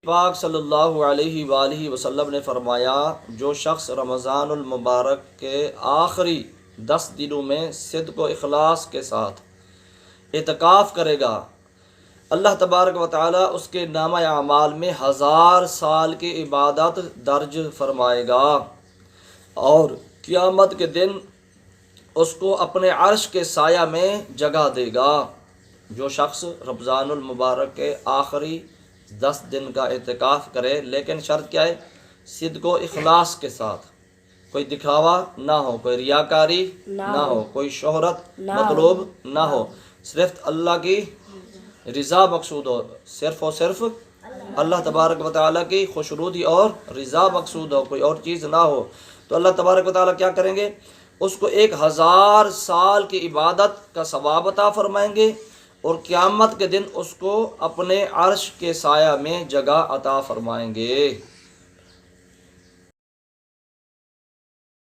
پاک صلی اللہ علیہ وآلہ وسلم نے فرمایا، جو شخص رمضان المبارک کے آخری 10 دنوں میں صدق و اخلاص کے ساتھ اعتکاف کرے گا، اللہ تبارک و تعالی اس کے نامہ اعمال میں 1000 سال کی عبادت درج فرمائے گا، اور قیامت کے دن اس کو اپنے عرش کے سایہ میں جگہ دے گا۔ جو شخص رمضان المبارک کے آخری 10 دن کا اعتکاف کرے، لیکن شرط کیا ہے؟ صدق و اخلاص کے ساتھ، کوئی دکھاوا نہ ہو، کوئی ریاکاری نہ ہو، کوئی شہرت مطلوب نہ ہو، صرف اللہ کی رضا مقصود ہو، صرف اور صرف اللہ تبارک و تعالیٰ کی خوشنودی اور رضا مقصود ہو، کوئی اور چیز نہ ہو، تو اللہ تبارک و تعالیٰ کیا کریں گے؟ اس کو 1000 سال کی عبادت کا ثواب عطا فرمائیں گے، اور قیامت کے دن اس کو اپنے عرش کے سایہ میں جگہ عطا فرمائیں گے۔